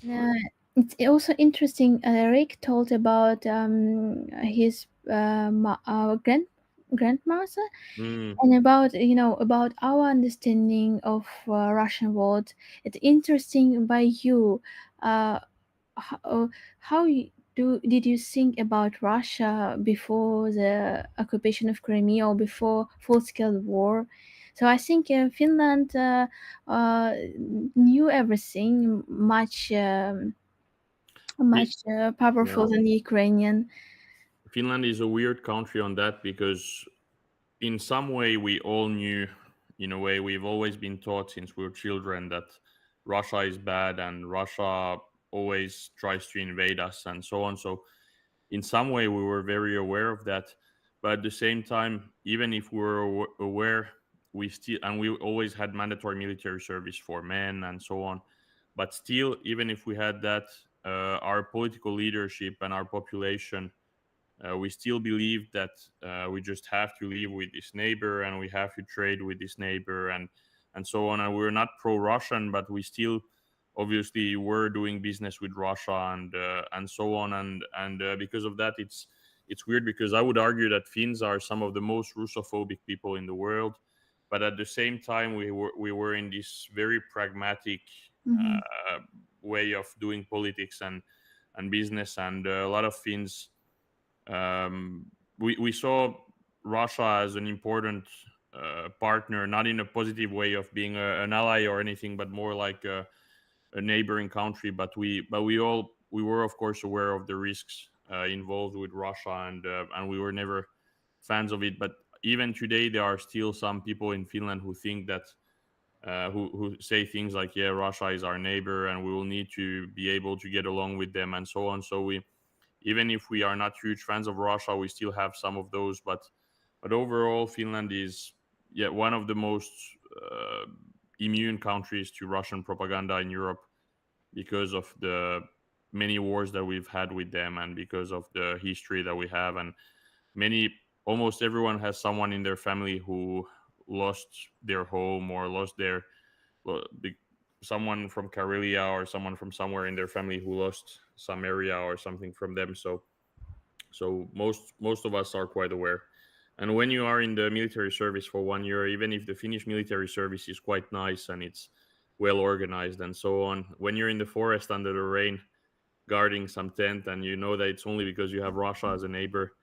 Uh, it's also interesting. Rick told about his grandmother, Mm. and about about our understanding of Russian world. It's interesting by you. Uh, how, did you think about Russia before the occupation of Crimea or before full-scale war? So I think Finland uh, knew everything much Fi- powerful yeah. than the Ukrainian. Finland is a weird country on that because in some way we all knew, in a way we've always been taught since we were children that Russia is bad and Russia always tries to invade us and so on. So in some way we were very aware of that, but at the same time, even if we were aware, we still, and we always had mandatory military service for men and so on, but still, even if we had that, our political leadership and our population, we still believe that we just have to live with this neighbor and we have to trade with this neighbor and so on. And we're not pro-Russian, but we still obviously were doing business with Russia and so on. And because of that, it's weird because I would argue that Finns are some of the most Russophobic people in the world, but at the same time, we were in this very pragmatic Hmm. uh, way of doing politics and business, and a lot of Finns, we saw Russia as an important partner, not in a positive way of being an ally or anything, but more like a neighboring country. But we were of course aware of the risks involved with Russia, and we were never fans of it. But even today, there are still some people in Finland who think that. Who say things like, yeah, Russia is our neighbor and we will need to be able to get along with them and so on. So we, even if we are not huge fans of Russia, we still have some of those. But overall, Finland is, yeah, one of the most uh, immune countries to Russian propaganda in Europe because of the many wars that we've had with them and because of the history that we have. And many, almost everyone has someone in their family who lost their home or lost their, well, someone from Karelia or someone from somewhere in their family who lost some area or something from them. So most of us are quite aware. And when you are in the military service for 1 year, even if the Finnish military service is quite nice and it's well organized and so on, when you're in the forest under the rain guarding some tent and you know that it's only because you have Russia as a neighbor,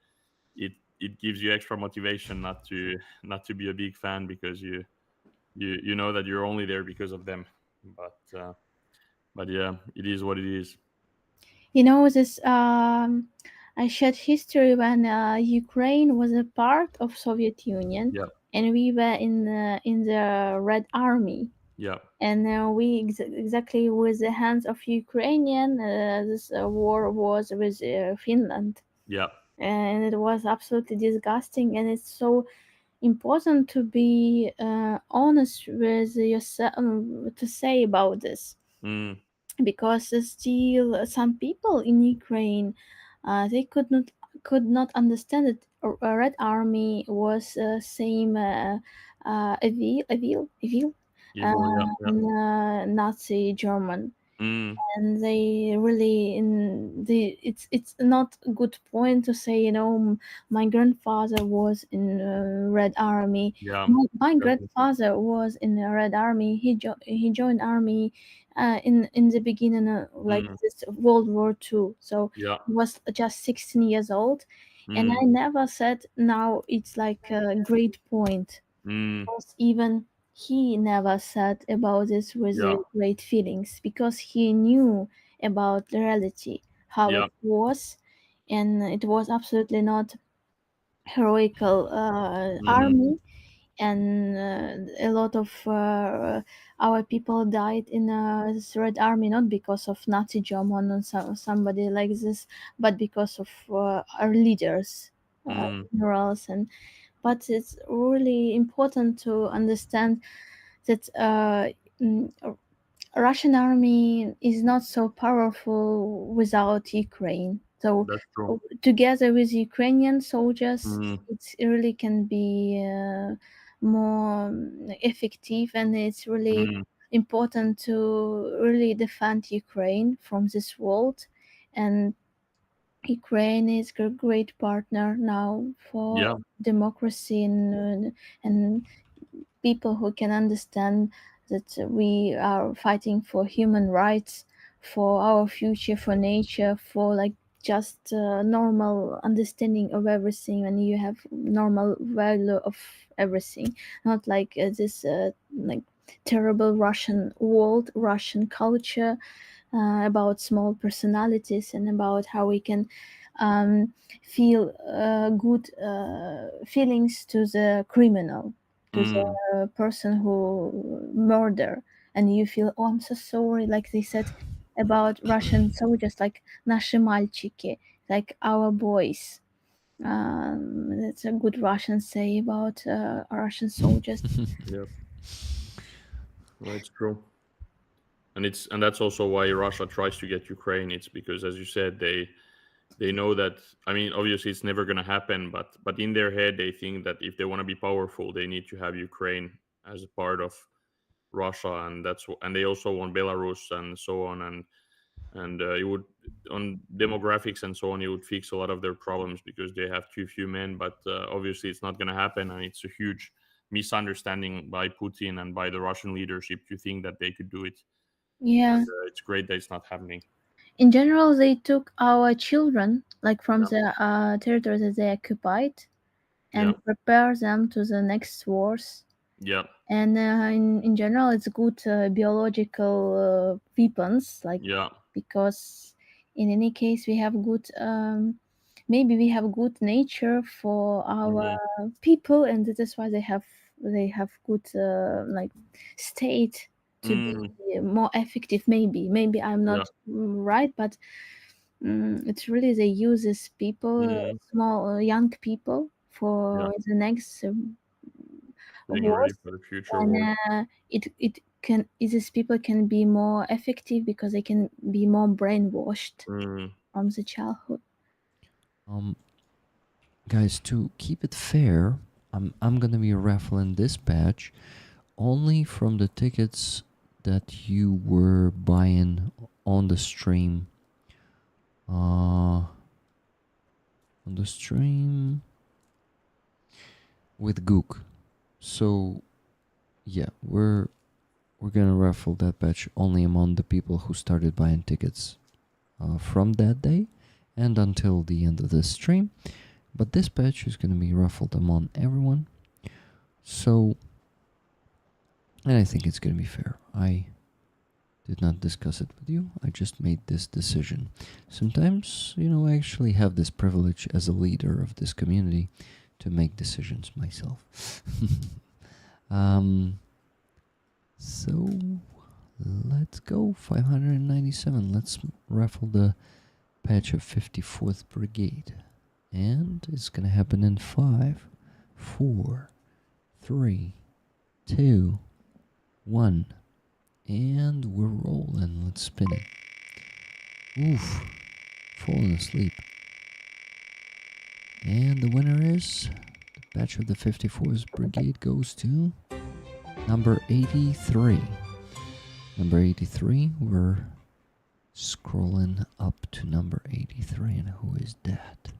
it gives you extra motivation not to be a big fan because you know that you're only there because of them. But yeah, it is what it is. This I shared history when Ukraine was a part of Soviet Union, Yeah, and we were in the Red Army, yeah, and we exactly with the hands of Ukrainian. This war was with Finland, yeah. and it was absolutely disgusting. And it's so important to be honest with yourself, to say about this, Mm, because still some people in Ukraine, they could not understand that a Red Army was same evil evil. Yeah, yeah. in Nazi German. Mm, And they really in the it's not a good point to say, my grandfather was in Red Army. yeah. My Definitely. grandfather was in the Red Army. He joined army in the beginning, like Mm, this World War II. So yeah. he was just 16 years old, and Mm, I never said now it's like a great point, mm, because even he never said about this with yeah. great feelings, because he knew about the reality, how it Yeah. was, and it was absolutely not heroical Mm, army. And a lot of our people died in this Red Army, not because of Nazi German or somebody like this, but because of our leaders, mm, generals. And but it's really important to understand that mm, Russian army is not so powerful without Ukraine. So That's true. together with Ukrainian soldiers, Mm, it really can be more effective, and it's really mm, important to really defend Ukraine from this world. And Ukraine is a great partner now for yeah. democracy, and people who can understand that we are fighting for human rights, for our future, for nature, for like just normal understanding of everything, and you have normal value of everything, not like this like terrible Russian world, Russian culture, about small personalities, and about how we can feel good feelings to the criminal, to Mm, the person who murder, and you feel, oh, I'm so sorry, like they said about Russian soldiers, like наши мальчики, like our boys. That's a good Russian say about Russian soldiers. yeah. That's true. And that's also why Russia tries to get Ukraine. It's because, as you said, they know that. I mean, obviously, it's never going to happen, but in their head, they think that if they want to be powerful, they need to have Ukraine as a part of Russia, and they also want Belarus and so on, and it would, on demographics and so on, it would fix a lot of their problems because they have too few men. But obviously, it's not going to happen, and it's a huge misunderstanding by Putin and by the Russian leadership to think that they could do it, Yeah. and it's great that it's not happening. In general, they took our children, like from Yeah, the territories that they occupied, yeah, and prepare them to the next wars. yeah, And in general, it's good biological weapons, like, yeah. because in any case we have good maybe we have good nature for our Hmm. people, and that is why they have good like state to Mm, be more effective. Maybe I'm yeah, not right, but it's really they use these people, mm, small young people, yeah. for the next Getting ready wars. for the future And war. these people can be more effective because they can be more brainwashed Mm, from the childhood. Um, guys, to keep it fair, I'm gonna be raffling this badge only from the tickets that you were buying on the stream. On the stream with Gook. So yeah, we're gonna raffle that badge only among the people who started buying tickets from that day and until the end of the stream. But this badge is gonna be raffled among everyone. So, and I think it's gonna be fair. I did not discuss it with you. I just made this decision. Sometimes, I actually have this privilege as a leader of this community to make decisions myself. So let's go 597. Let's raffle the patch of 54th Brigade. And it's gonna happen in 5, 4, 3, 2, 1. And we're rolling. Let's spin it. Oof. Falling asleep. And the winner is the batch of the 54th Brigade goes to number 83. Number 83, we're scrolling up to number 83. And who is that?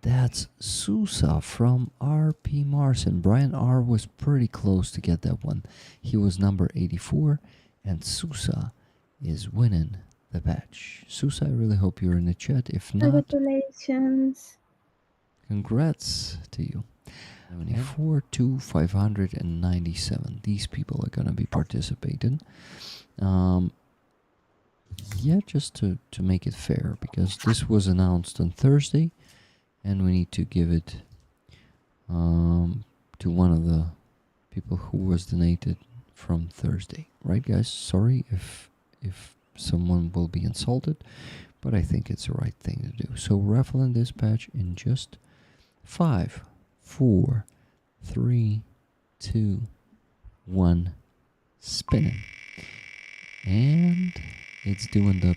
That's Sousa from RP Mars. And Brian R was pretty close to get that one. He was number 84. And Sousa is winning the batch. Sousa, I really hope you're in the chat. If not, Congratulations. congrats to you. 74 to 597. These people are gonna be participating. Yeah, just to make it fair, because this was announced on Thursday, and we need to give it to one of the people who was donated from Thursday, right, guys? Sorry if someone will be insulted, but I think it's the right thing to do. So raffling this patch in just 5, 4, 3, 2, 1, spinning. And it's doing the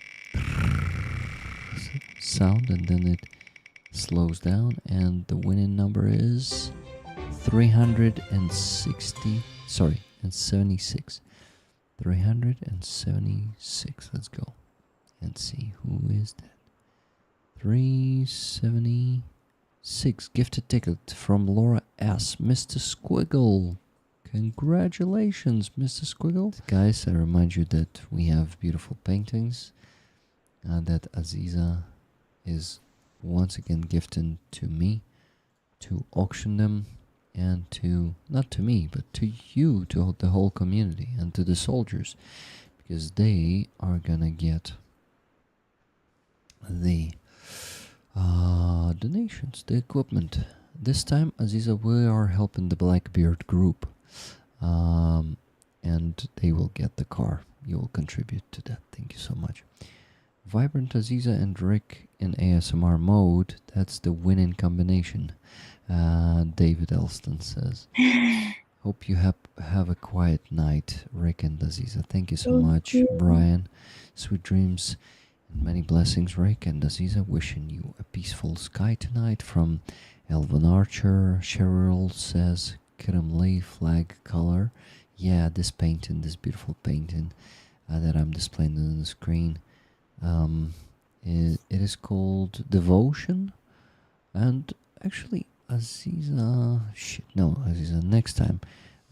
sound, and then it slows down, and the winning number is 360, sorry, and 76. 376. Let's go and see who is that. 376. Gifted ticket from Laura S. Mr. Squiggle. Congratulations, Mr. Squiggle. Guys, I remind you that we have beautiful paintings that Aziza is once again gifting to me to auction them, and to, not to me, but to you, to the whole community, and to the soldiers, because they are gonna get the donations, the equipment. This time, Aziza, we are helping the Blackbeard group, and they will get the car. You will contribute to that. Thank you so much. Vibrant Aziza and Rick in ASMR mode. That's the winning combination. David Elston says, hope you have a quiet night, Rick and Aziza. Thank you so much, Brian. Sweet dreams and many blessings, Rick and Aziza. Wishing you a peaceful sky tonight. From Elvin Archer. Cheryl says, Kiramley flag color. Yeah, this painting, this beautiful painting that I'm displaying on the screen. It is called Devotion, and actually Aziza, next time,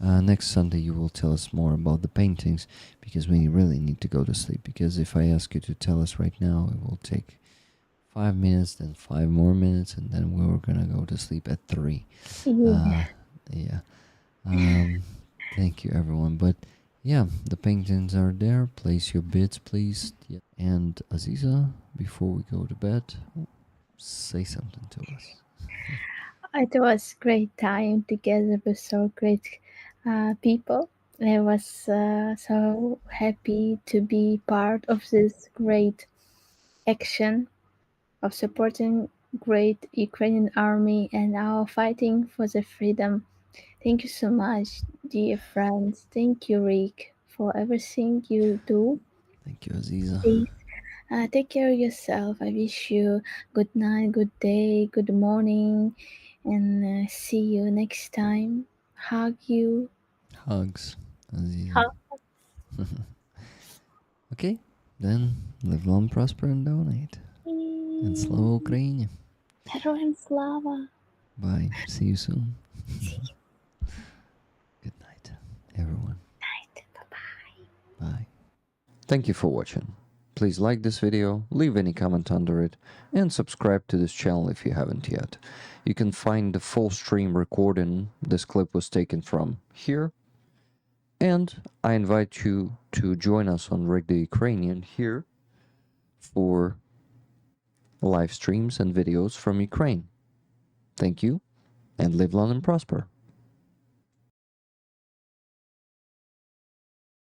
next Sunday you will tell us more about the paintings, because we really need to go to sleep, because if I ask you to tell us right now, it will take 5 minutes, then 5 more minutes, and then we were gonna go to sleep at 3. Yeah. Thank you, everyone. But yeah, the paintings are there. Place your bids, please. Yeah. And Aziza, before we go to bed, say something to us. It was great time together with so great people. I was so happy to be part of this great action of supporting great Ukrainian army and our fighting for the freedom. Thank you so much, dear friends. Thank you, Rick, for everything you do. Thank you, Aziza. Please take care of yourself. I wish you good night, good day, good morning, and see you next time. Hug you. Hugs, Aziza. Okay, then live long, prosper, and donate. And slava Ukraine. Героям слава. Bye. See you soon. Good night, everyone. Night. Bye-bye. Bye. Thank you for watching. Please like this video, leave any comment under it, and subscribe to this channel if you haven't yet. You can find the full stream recording. This clip was taken from here. And I invite you to join us on Rick the Ukrainian here for live streams and videos from Ukraine. Thank you, and live long and prosper.